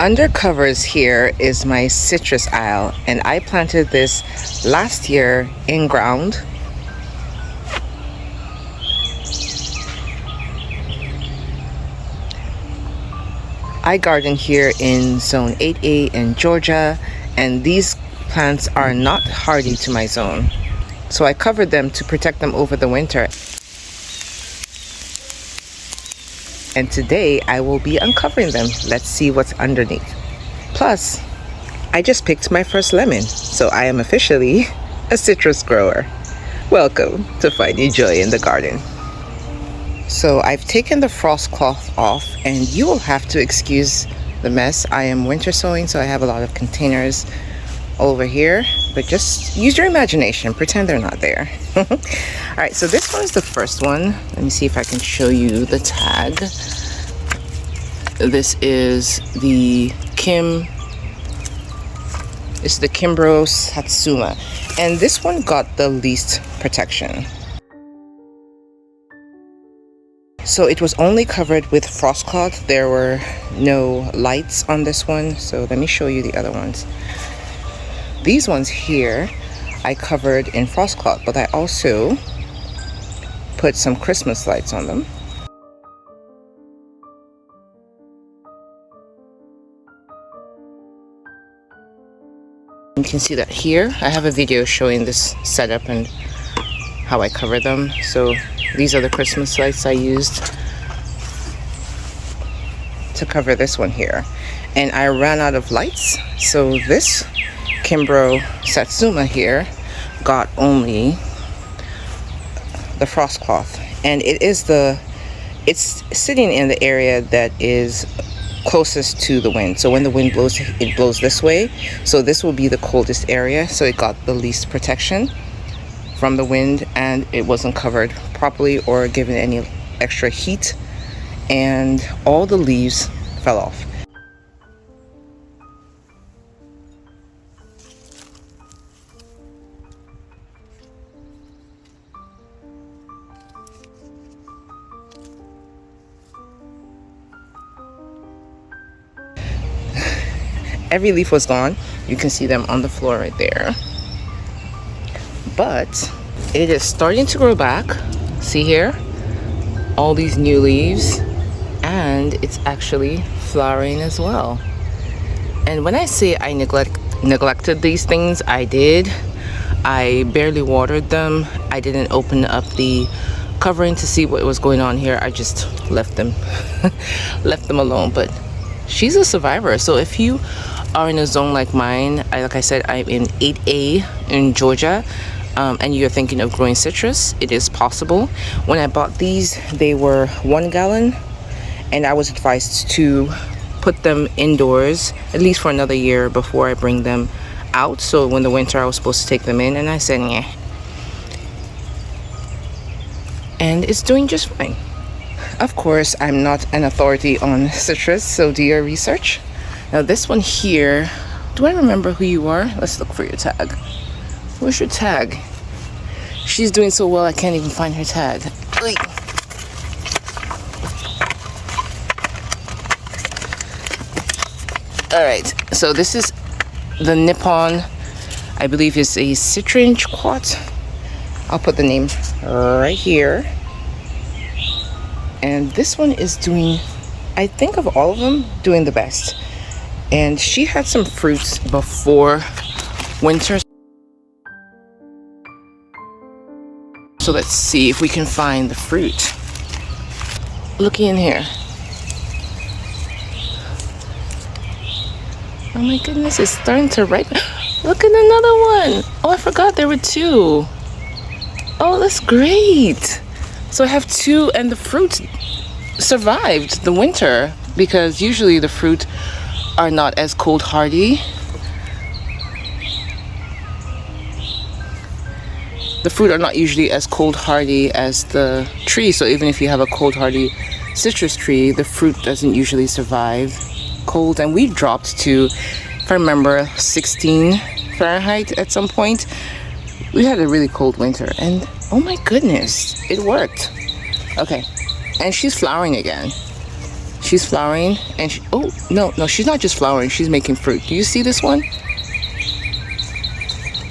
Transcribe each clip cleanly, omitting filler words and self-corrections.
Under covers here is my citrus aisle, and I planted this last year in ground. I garden here in zone 8A in Georgia, and these plants are not hardy to my zone, so I covered them to protect them over the winter. And today I will be uncovering them. Let's see what's underneath. Plus, I just picked my first lemon, so I am officially a citrus grower. Welcome to finding joy in the garden. So I've taken the frost cloth off, and you will have to excuse the mess. I am winter sowing, so I have a lot of containers over here, but just use your imagination, pretend they're not there. All right, so this one's the first one. Let me see if I can show you the tag. This is the Kimbrough Satsuma, and this one got the least protection. So it was only covered with frost cloth. There were no lights on this one, so let me show you the other ones. These ones here I covered in frost cloth, but I also put some Christmas lights on them. You can see that here. I have a video showing this setup and how I cover them. So these are the Christmas lights I used to cover this one here. And I ran out of lights, so this Kimbrough Satsuma here got only the frost cloth, and it's sitting in the area that is closest to the wind. So when the wind blows, it blows this way, so this will be the coldest area, so it got the least protection from the wind, and it wasn't covered properly or given any extra heat, and all the leaves fell off. Every leaf was gone. You can see them on the floor right there. But it is starting to grow back. See here? All these new leaves. And it's actually flowering as well. And when I say I neglected these things, I did. I barely watered them. I didn't open up the covering to see what was going on here. I just left them alone. But she's a survivor. So if you are in a zone like mine, like I said, I'm in 8A in Georgia, and you're thinking of growing citrus, it is possible. When I bought these, they were 1 gallon, and I was advised to put them indoors at least for another year before I bring them out. So when the winter, I was supposed to take them in, and I said yeah, and it's doing just fine. Of course, I'm not an authority on citrus, so do your research. Now this one here, do I remember who you are? Let's look for your tag. Where's your tag? She's doing so well, I can't even find her tag. Oy. All right, so this is the Nippon, I believe is a Citrange quat. I'll put the name right here. And this one is doing, I think of all of them, doing the best. And she had some fruits before winter. So let's see if we can find the fruit. Looky in here. Oh my goodness, it's starting to ripen. Look at another one. Oh, I forgot there were 2. Oh, that's great. So I have 2, and the fruit survived the winter, because usually the fruit are not as cold hardy. The fruit are not usually as cold hardy as the tree, so even if you have a cold hardy citrus tree, the fruit doesn't usually survive cold. And we dropped to, if I remember, 16 Fahrenheit at some point. We had a really cold winter, and oh my goodness, it worked. Okay, and she's flowering again. she's flowering, and oh no, she's not just flowering, she's making fruit. Do you see this one?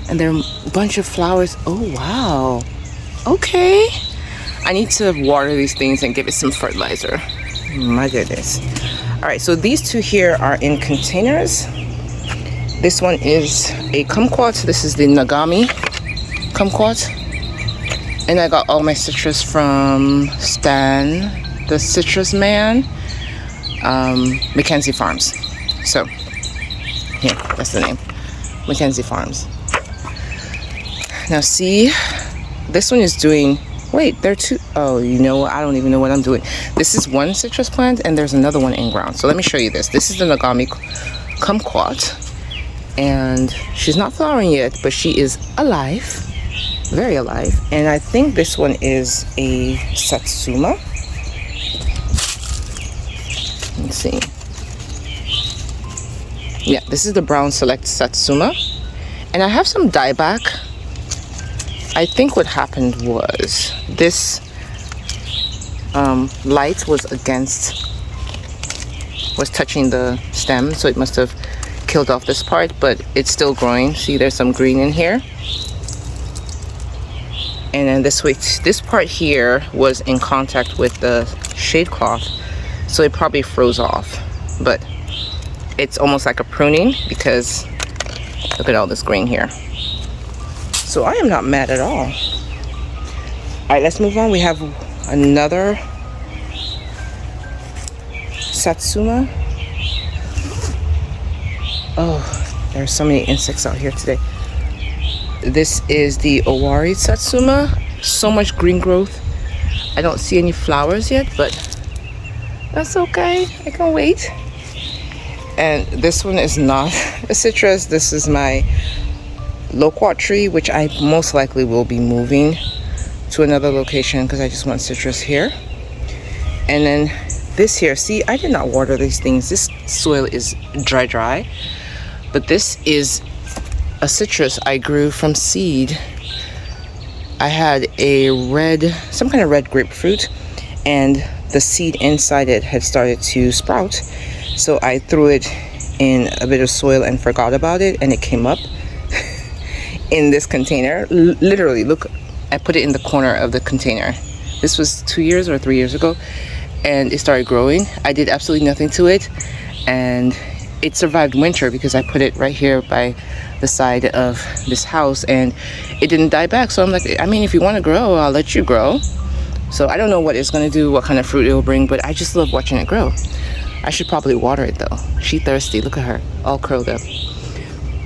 And there are a bunch of flowers. Oh wow, okay. I need to water these things and give it some fertilizer. My goodness. All right, so these two here are in containers. This one is a kumquat. This is the Nagami Kumquat. And I got all my citrus from Stan, the citrus man, Mackenzie Farms. So, here, that's the name, Mackenzie Farms. Now see, this one is doing, wait, there are two, oh, you know what, I don't even know what I'm doing. This is one citrus plant and there's another one in ground. So let me show you this. This is the Nagami Kumquat, and she's not flowering yet, but she is alive, very alive. And I think this one is a Satsuma. Let's see. Yeah, this is the Brown Select Satsuma. And I have some dieback. I think what happened was this light was touching the stem, so it must have killed off this part, but it's still growing. See, there's some green in here. And then this part here was in contact with the shade cloth, so it probably froze off. But it's almost like a pruning, because look at all this green here. So I am not mad at all. All right, let's move on. We have another Satsuma. Oh, there are so many insects out here today. This is the Owari Satsuma. So much green growth. I don't see any flowers yet, but that's okay. I can wait. And this one is not a citrus. This is my loquat tree, which I most likely will be moving to another location because I just want citrus here. And then this here, see, I did not water these things. This soil is dry, but this is a citrus I grew from seed. I had some kind of red grapefruit, and the seed inside it had started to sprout, so I threw it in a bit of soil and forgot about it, and it came up in this container. Literally, look, I put it in the corner of the container. This was 2 years or 3 years ago, and it started growing. I did absolutely nothing to it, and it survived winter because I put it right here by the side of this house, and it didn't die back. So I'm like, I mean, if you want to grow, I'll let you grow. So I don't know what it's going to do, what kind of fruit it will bring, but I just love watching it grow. I should probably water it though. She's thirsty. Look at her, all curled up.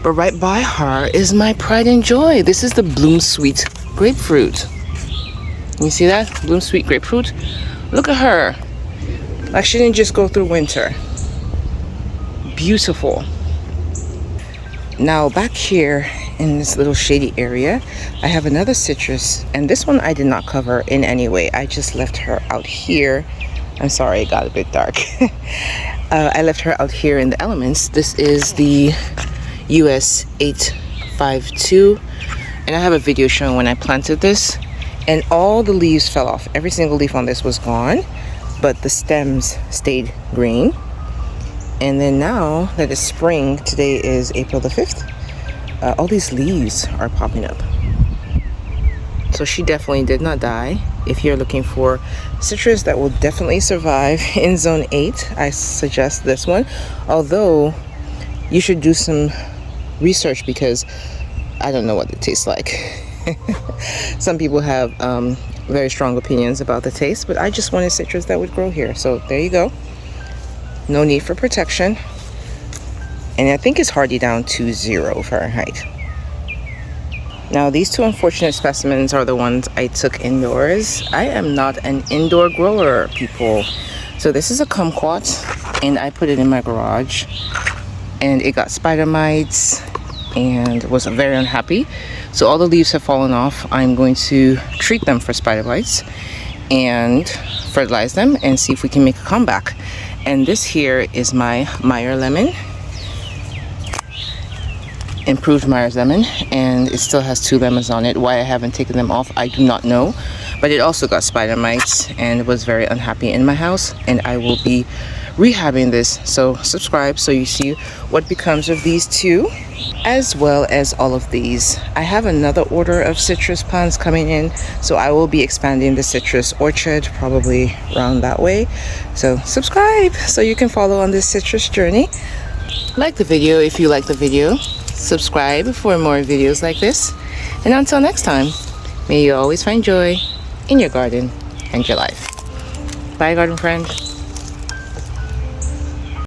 But right by her is my pride and joy. This is the Bloomsweet Grapefruit. You see that? Bloomsweet Grapefruit. Look at her. Like she didn't just go through winter. Beautiful. Now back here in this little shady area, I have another citrus, and this one I did not cover in any way. I just left her out here. I'm sorry, it got a bit dark. I left her out here in the elements. This is the US 852, and I have a video showing when I planted this, and all the leaves fell off. Every single leaf on this was gone, but the stems stayed green. And then now that it's spring, today is April the 5th, all these leaves are popping up. So she definitely did not die. If you're looking for citrus that will definitely survive in zone 8, I suggest this one. Although you should do some research, because I don't know what it tastes like. Some people have very strong opinions about the taste, but I just wanted citrus that would grow here. So there you go. No need for protection. And I think it's hardy down to 0 Fahrenheit. Now these two unfortunate specimens are the ones I took indoors. I am not an indoor grower, people. So this is a kumquat, and I put it in my garage, and it got spider mites and was very unhappy. So all the leaves have fallen off. I'm going to treat them for spider bites and fertilize them and see if we can make a comeback. And this here is my Meyer lemon, improved Meyer's lemon, and it still has 2 lemons on it. Why I haven't taken them off, I do not know, but it also got spider mites and was very unhappy in my house, and I will be rehabbing this. So subscribe so you see what becomes of these two, as well as all of these. I have another order of citrus plants coming in, so I will be expanding the citrus orchard probably around that way. So subscribe so you can follow on this citrus journey. Like the video if you like the video. Subscribe for more videos like this. And until next time, may you always find joy in your garden and your life. Bye, garden friend.